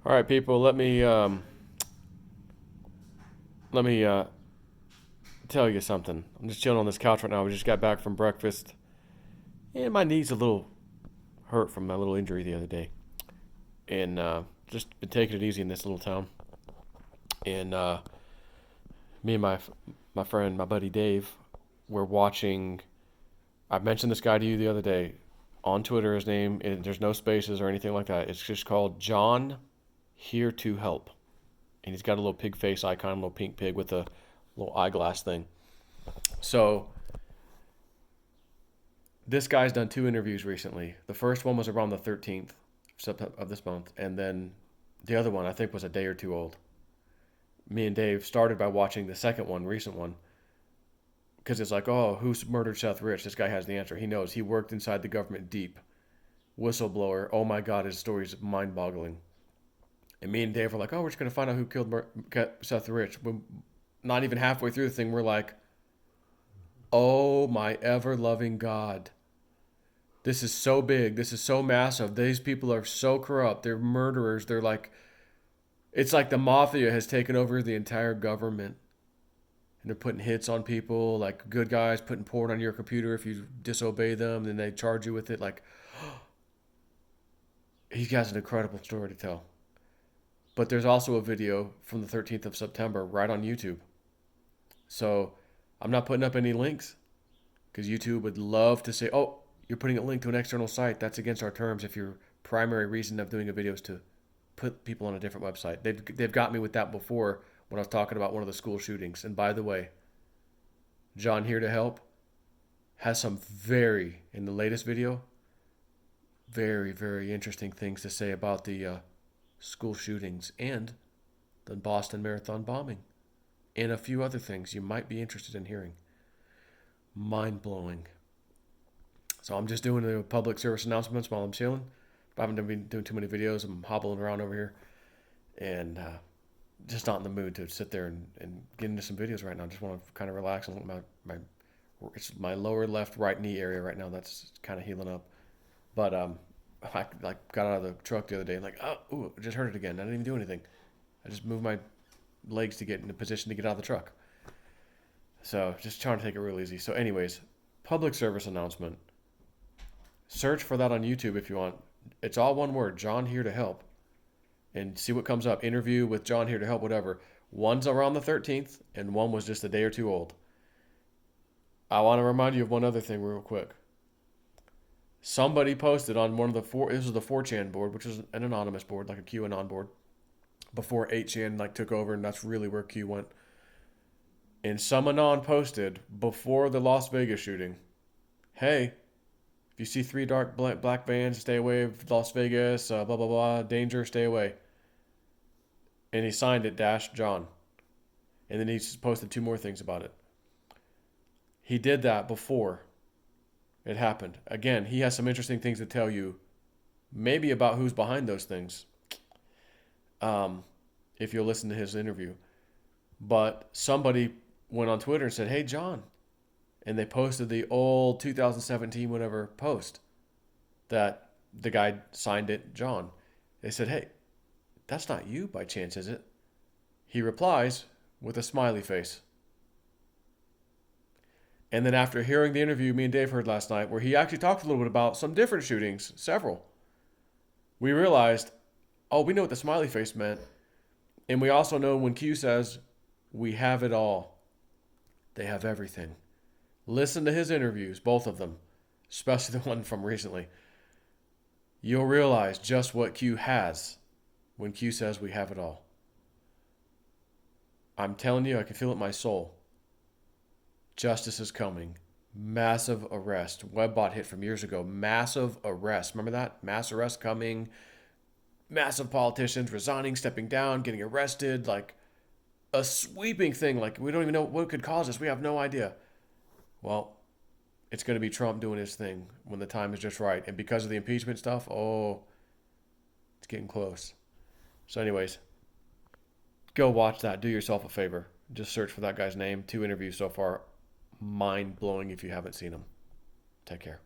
All right, people. Let me tell you something. I'm just chilling on this couch right now. We just got back from breakfast, and my knee's a little hurt from my little injury the other day, and just been taking it easy in this little town. And me and my friend, my buddy Dave, we're watching. I mentioned this guy to you the other day on Twitter. His name, and there's no spaces or anything like that. It's just called John Here to Help, and he's got a little pig face icon, a little pink pig with a little eyeglass thing. So this guy's done two interviews recently. The first one was around the 13th of this month, and then the other one I think was a day or two old. Me and Dave started by watching the second one, recent one, because it's like, oh, who's murdered Seth Rich? This guy has the answer. He knows. He worked inside the government deep. Whistleblower. Oh my God, his story's mind-boggling. And me and Dave were like, oh, we're just going to find out who killed Seth Rich. When not even halfway through the thing, we're like, oh my ever-loving God. This is so big. This is so massive. These people are so corrupt. They're murderers. They're like, it's like the mafia has taken over the entire government. And they're putting hits on people, like good guys putting porn on your computer if you disobey them, then they charge you with it. Like, he has an incredible story to tell. But there's also a video from the 13th of September right on YouTube. So I'm not putting up any links because YouTube would love to say, oh, you're putting a link to an external site. That's against our terms if your primary reason of doing a video is to put people on a different website. They've got me with that before when I was talking about one of the school shootings. And by the way, John Here to Help has some in the latest video, very, very interesting things to say about the school shootings and the Boston Marathon bombing and a few other things you might be interested in hearing. Mind-blowing. So I'm just doing the public service announcements while I'm chilling. I haven't been doing too many videos. I'm hobbling around over here and just not in the mood to sit there and get into some videos right now. I just want to kind of relax and let it's my lower left right knee area right now that's kind of healing up. But I like got out of the truck the other day and like, oh, ooh, I just hurt it again. I didn't even do anything. I just moved my legs to get in a position to get out of the truck. So just trying to take it real easy. So anyways, public service announcement. Search for that on YouTube if you want. It's all one word, John Here to Help. And see what comes up. Interview with John Here to Help, whatever. One's around the 13th, and one was just a day or two old. I want to remind you of one other thing real quick. Somebody posted on one of this was the 4chan board, which is an anonymous board, like a QAnon board, before 8chan took over, and that's really where Q went. And some anon posted before the Las Vegas shooting, hey, if you see three dark black vans, stay away of Las Vegas, blah, blah, blah, danger, stay away. And he signed it, John. And then he posted two more things about it. He did that before it happened. Again, he has some interesting things to tell you, maybe about who's behind those things, if you'll listen to his interview. But somebody went on Twitter and said, hey, John. And they posted the old 2017 whatever post that the guy signed it, John. They said, hey, that's not you by chance, is it? He replies with a smiley face. And then after hearing the interview me and Dave heard last night, where he actually talked a little bit about some different shootings, several, we realized, oh, we know what the smiley face meant. And we also know when Q says, we have it all. They have everything. Listen to his interviews, both of them, especially the one from recently. You'll realize just what Q has when Q says we have it all. I'm telling you, I can feel it in my soul. Justice is coming. Massive arrest. Webbot hit from years ago. Massive arrest. Remember that? Mass arrest coming. Massive politicians resigning, stepping down, getting arrested. Like a sweeping thing. Like we don't even know what could cause this. We have no idea. Well, it's going to be Trump doing his thing when the time is just right. And because of the impeachment stuff, oh, it's getting close. So anyways, go watch that. Do yourself a favor. Just search for that guy's name. 2 interviews so far. Mind-blowing if you haven't seen them. Take care.